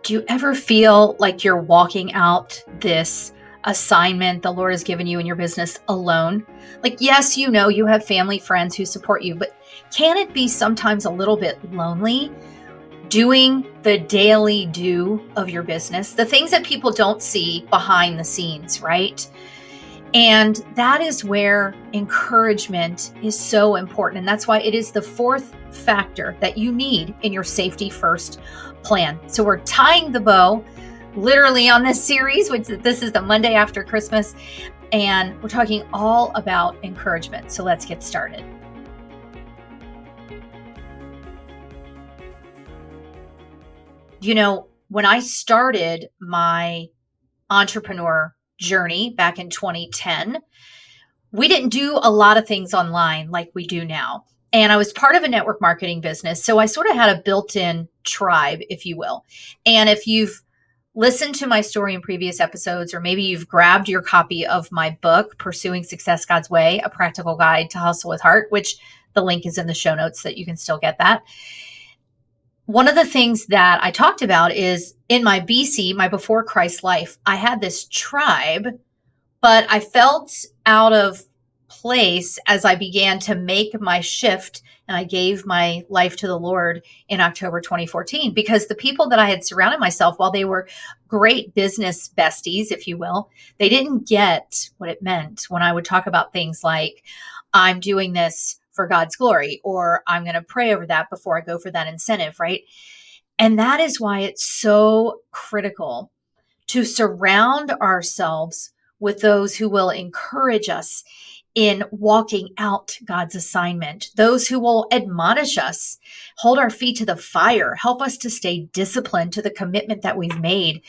Do you ever feel like you're walking out this assignment the Lord has given you in your business alone? Like, yes, you have family, friends who support you, but can it be sometimes a little bit lonely doing the daily do of your business, the things that people don't see behind the scenes, right? And that is where encouragement is so important. And that's why it is the fourth factor that you need in your safety first plan. So we're tying the bow literally on this series, which this is the Monday after Christmas. And we're talking all about encouragement. So let's get started. When I started my entrepreneur journey back in 2010, we didn't do a lot of things online like we do now. And I was part of a network marketing business. So I sort of had a built-in tribe, if you will. And if you've listened to my story in previous episodes, or maybe you've grabbed your copy of my book, Pursuing Success God's Way, A Practical Guide to Hustle with Heart, which the link is in the show notes so that you can still get that. One of the things that I talked about is in my BC, my before Christ life, I had this tribe, but I felt out of place as I began to make my shift and I gave my life to the Lord in October 2014, because the people that I had surrounded myself, while they were great business besties, if you will, they didn't get what it meant when I would talk about things like, I'm doing this for God's glory, or I'm going to pray over that before I go for that incentive, right? And that is why it's so critical to surround ourselves with those who will encourage us in walking out God's assignment, those who will admonish us, hold our feet to the fire, help us to stay disciplined to the commitment that we've made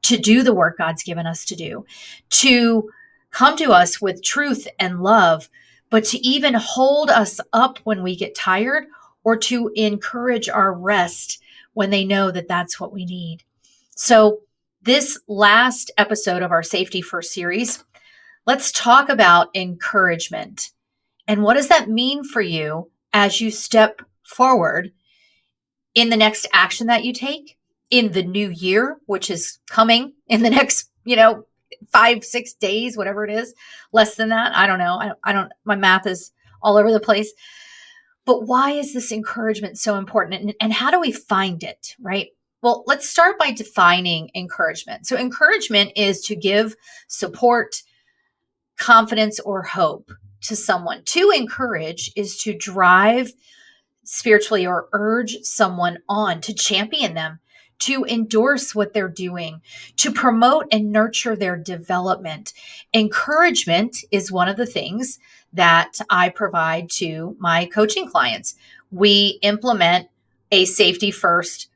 to do the work God's given us to come to us with truth and love, but to even hold us up when we get tired, or to encourage our rest when they know that that's what we need. So this last episode of our Safety First series, let's talk about encouragement. And what does that mean for you as you step forward in the next action that you take in the new year, which is coming in the next, 5-6 days, whatever it is, less than that. I don't know. My math is all over the place. But why is this encouragement so important? And how do we find it, right? Well, let's start by defining encouragement. So encouragement is to give support, confidence, or hope to someone. To encourage is to drive spiritually or urge someone on, to champion them, to endorse what they're doing, to promote and nurture their development. Encouragement is one of the things that I provide to my coaching clients. We implement a safety first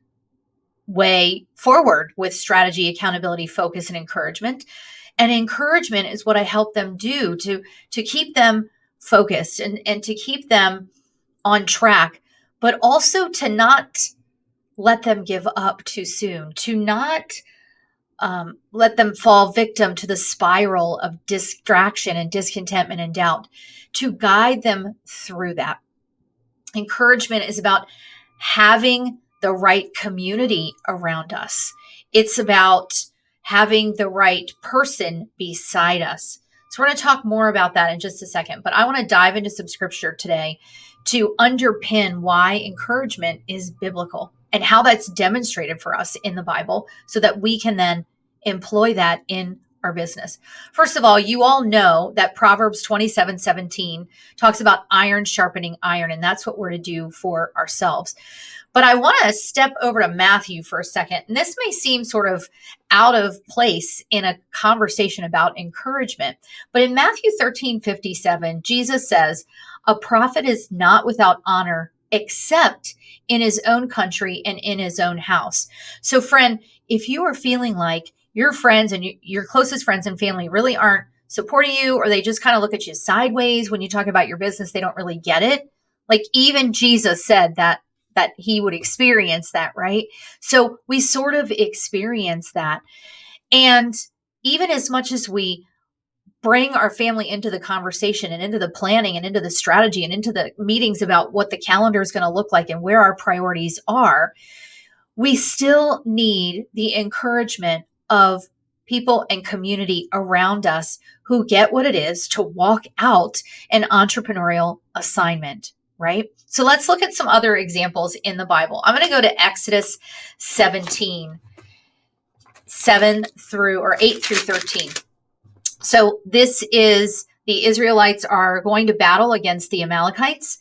way forward with strategy, accountability, focus, and encouragement. And encouragement is what I help them do to keep them focused and to keep them on track, but also to not let them give up too soon, to not let them fall victim to the spiral of distraction and discontentment and doubt, to guide them through that. Encouragement is about having the right community around us. It's about having the right person beside us. So we're going to talk more about that in just a second, but I want to dive into some scripture today to underpin why encouragement is biblical and how that's demonstrated for us in the Bible so that we can then employ that in our business. First of all, you all know that Proverbs 27:17 talks about iron sharpening iron, and that's what we're to do for ourselves. But I want to step over to Matthew for a second. And this may seem sort of out of place in a conversation about encouragement. But in Matthew 13:57, Jesus says, a prophet is not without honor except in his own country and in his own house. So friend, if you are feeling like your friends and your closest friends and family really aren't supporting you, or they just kind of look at you sideways when you talk about your business, they don't really get it. Like even Jesus said that he would experience that, right? So we sort of experience that. And even as much as we bring our family into the conversation and into the planning and into the strategy and into the meetings about what the calendar is going to look like and where our priorities are, we still need the encouragement of people and community around us who get what it is to walk out an entrepreneurial assignment, right? So let's look at some other examples in the Bible. I'm going to go to Exodus 17, 8 through 13. So this is the Israelites are going to battle against the Amalekites,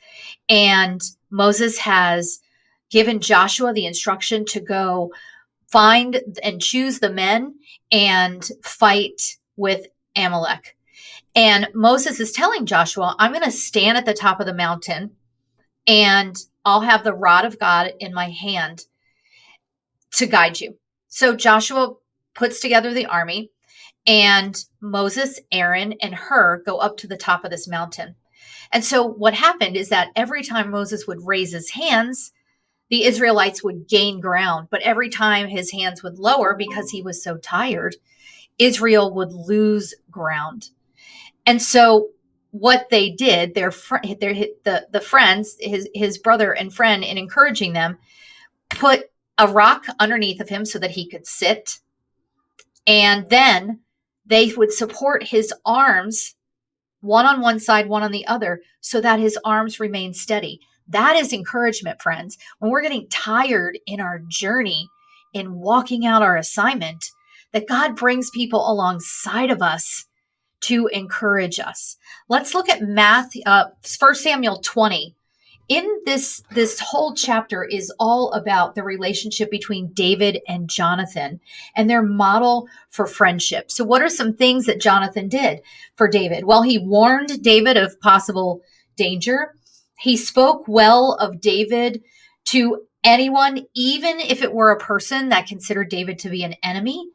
and Moses has given Joshua the instruction to go find and choose the men and fight with Amalek. And Moses is telling Joshua, I'm going to stand at the top of the mountain and I'll have the rod of God in my hand to guide you. So Joshua puts together the army, and Moses, Aaron, and Hur go up to the top of this mountain. And so what happened is that every time Moses would raise his hands, the Israelites would gain ground. But every time his hands would lower because he was so tired, Israel would lose ground. And so what they did, the friends, his brother and friend, in encouraging them, put a rock underneath of him so that he could sit. And then they would support his arms, one on one side, one on the other, so that his arms remained steady. That is encouragement, friends. When we're getting tired in our journey in walking out our assignment, that God brings people alongside of us to encourage us. Let's look at 1 Samuel 20. In this whole chapter is all about the relationship between David and Jonathan and their model for friendship. So what are some things that Jonathan did for David? Well, he warned David of possible danger. He spoke well of David to anyone, even if it were a person that considered David to be an enemy.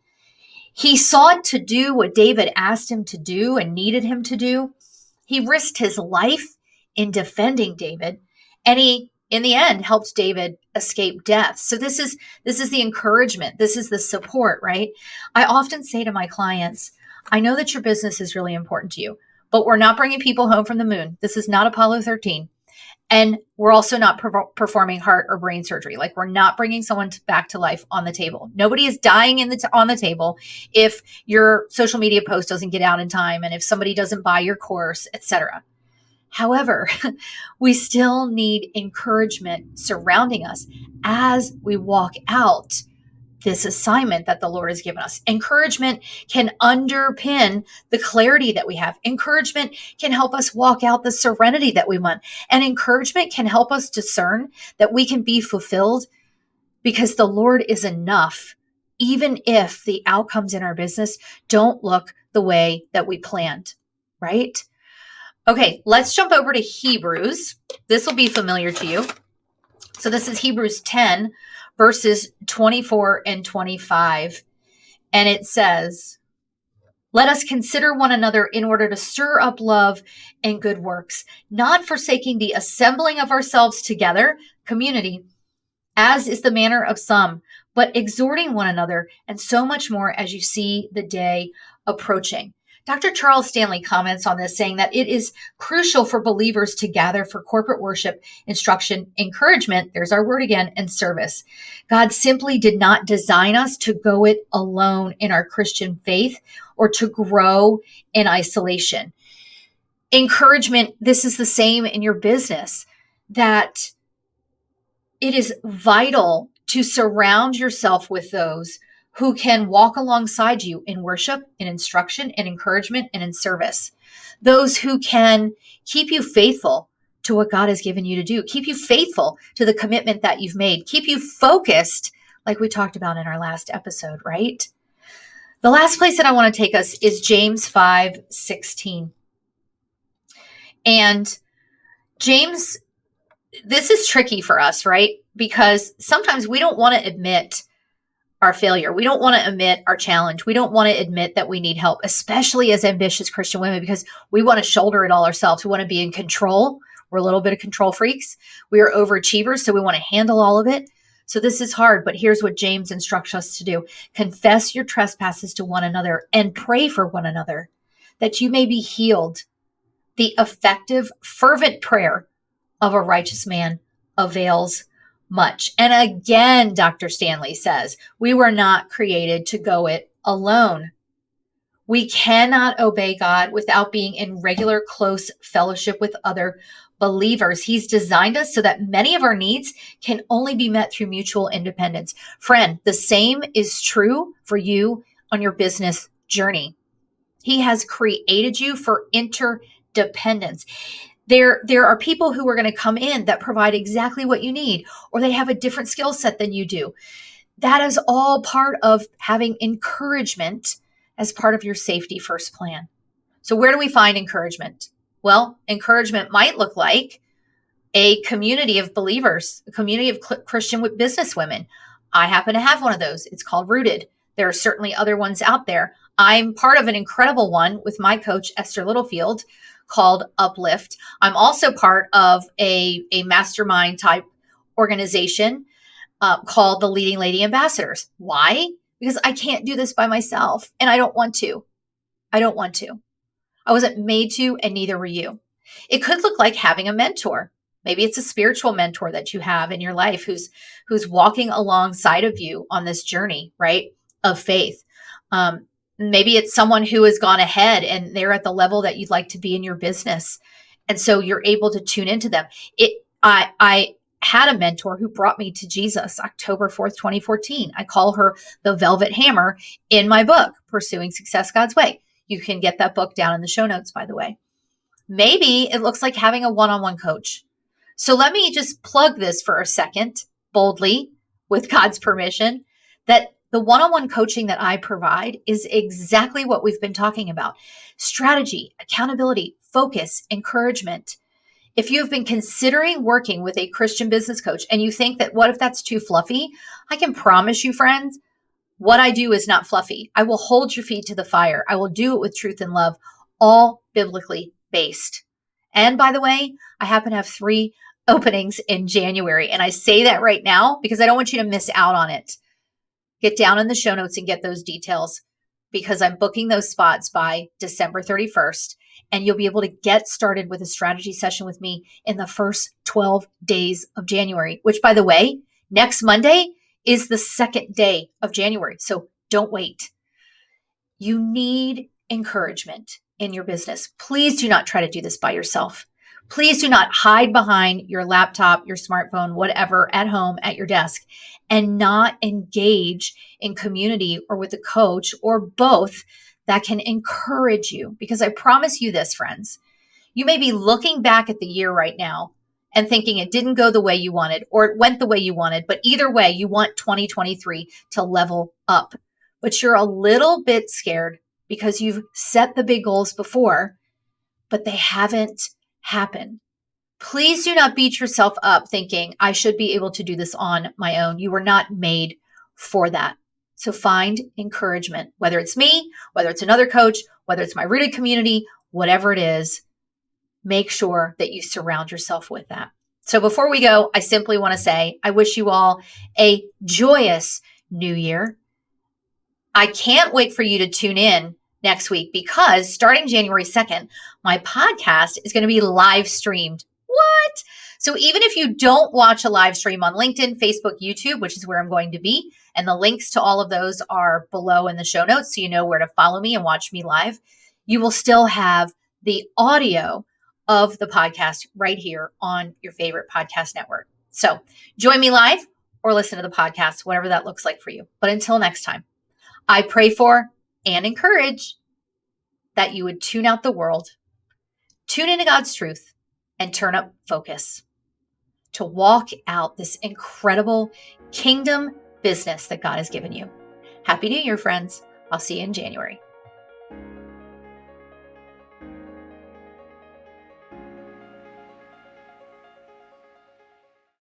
He sought to do what David asked him to do and needed him to do. He risked his life in defending David, and he, in the end, helped David escape death. So this is the encouragement. This is the support, right? I often say to my clients, I know that your business is really important to you, but we're not bringing people home from the moon. This is not Apollo 13. And we're also not performing heart or brain surgery. Like, we're not bringing someone back to life on the table. Nobody is dying on the table if your social media post doesn't get out in time and if somebody doesn't buy your course, etc. However, we still need encouragement surrounding us as we walk out this assignment that the Lord has given us. Encouragement can underpin the clarity that we have. Encouragement can help us walk out the serenity that we want. And encouragement can help us discern that we can be fulfilled because the Lord is enough, even if the outcomes in our business don't look the way that we planned, right? Okay, let's jump over to Hebrews. This will be familiar to you. So this is Hebrews 10, verses 24 and 25. And it says, let us consider one another in order to stir up love and good works, not forsaking the assembling of ourselves together, community, as is the manner of some, but exhorting one another, and so much more as you see the day approaching. Dr. Charles Stanley comments on this, saying that it is crucial for believers to gather for corporate worship, instruction, encouragement, there's our word again, and service. God simply did not design us to go it alone in our Christian faith or to grow in isolation. Encouragement, this is the same in your business, that it is vital to surround yourself with those who can walk alongside you in worship, in instruction, in encouragement, and in service. Those who can keep you faithful to what God has given you to do, keep you faithful to the commitment that you've made, keep you focused, like we talked about in our last episode, right? The last place that I want to take us is James 5:16. And James, this is tricky for us, right? Because sometimes we don't want to admit our failure. We don't want to admit our challenge. We don't want to admit that we need help, especially as ambitious Christian women, because we want to shoulder it all ourselves. We want to be in control. We're a little bit of control freaks. We are overachievers, so we want to handle all of it. So this is hard, but here's what James instructs us to do. Confess your trespasses to one another and pray for one another that you may be healed. The effective, fervent prayer of a righteous man avails much. And again, Dr. Stanley says, we were not created to go it alone. We cannot obey God without being in regular, close fellowship with other believers. He's designed us so that many of our needs can only be met through mutual independence. Friend, the same is true for you on your business journey. He has created you for interdependence. There are people who are going to come in that provide exactly what you need, or they have a different skill set than you do. That is all part of having encouragement as part of your safety first plan. So where do we find encouragement? Well, encouragement might look like a community of believers, a community of Christian business women. I happen to have one of those. It's called Rooted. There are certainly other ones out there. I'm part of an incredible one with my coach, Esther Littlefield, called Uplift. I'm also part of a mastermind type organization called the Leading Lady Ambassadors. Why? Because I can't do this by myself, and I don't want to. I don't want to. I wasn't made to, and neither were you. It could look like having a mentor. Maybe it's a spiritual mentor that you have in your life who's walking alongside of you on this journey, right, of faith. Maybe it's someone who has gone ahead and they're at the level that you'd like to be in your business, and so you're able to tune into them. I had a mentor who brought me to Jesus, October 4th, 2014. I call her the Velvet Hammer in my book, Pursuing Success God's Way. You can get that book down in the show notes, by the way. Maybe it looks like having a one-on-one coach. So let me just plug this for a second, boldly, with God's permission, that the one-on-one coaching that I provide is exactly what we've been talking about. Strategy, accountability, focus, encouragement. If you've been considering working with a Christian business coach and you think that what if that's too fluffy, I can promise you, friends, what I do is not fluffy. I will hold your feet to the fire. I will do it with truth and love, all biblically based. And by the way, I happen to have 3 openings in January. And I say that right now because I don't want you to miss out on it. Get down in the show notes and get those details because I'm booking those spots by December 31st. And you'll be able to get started with a strategy session with me in the first 12 days of January, which, by the way, next Monday is the 2nd day of January. So don't wait. You need encouragement in your business. Please do not try to do this by yourself. Please do not hide behind your laptop, your smartphone, whatever, at home, at your desk, and not engage in community or with a coach or both that can encourage you. Because I promise you this, friends, you may be looking back at the year right now and thinking it didn't go the way you wanted or it went the way you wanted. But either way, you want 2023 to level up. But you're a little bit scared because you've set the big goals before, but they haven't happened. Please do not beat yourself up thinking I should be able to do this on my own. You were not made for that. So find encouragement, whether it's me, whether it's another coach, whether it's my Rooted community, whatever it is, make sure that you surround yourself with that. So before we go, I simply want to say, I wish you all a joyous new year. I can't wait for you to tune in next week because starting January 2nd, my podcast is going to be live streamed. What? So even if you don't watch a live stream on LinkedIn, Facebook, YouTube, which is where I'm going to be, and the links to all of those are below in the show notes so you know where to follow me and watch me live, you will still have the audio of the podcast right here on your favorite podcast network. So join me live or listen to the podcast, whatever that looks like for you. But until next time, I pray for and encourage that you would tune out the world, tune into God's truth, and turn up focus to walk out this incredible kingdom business that God has given you. Happy New Year, friends. I'll see you in January.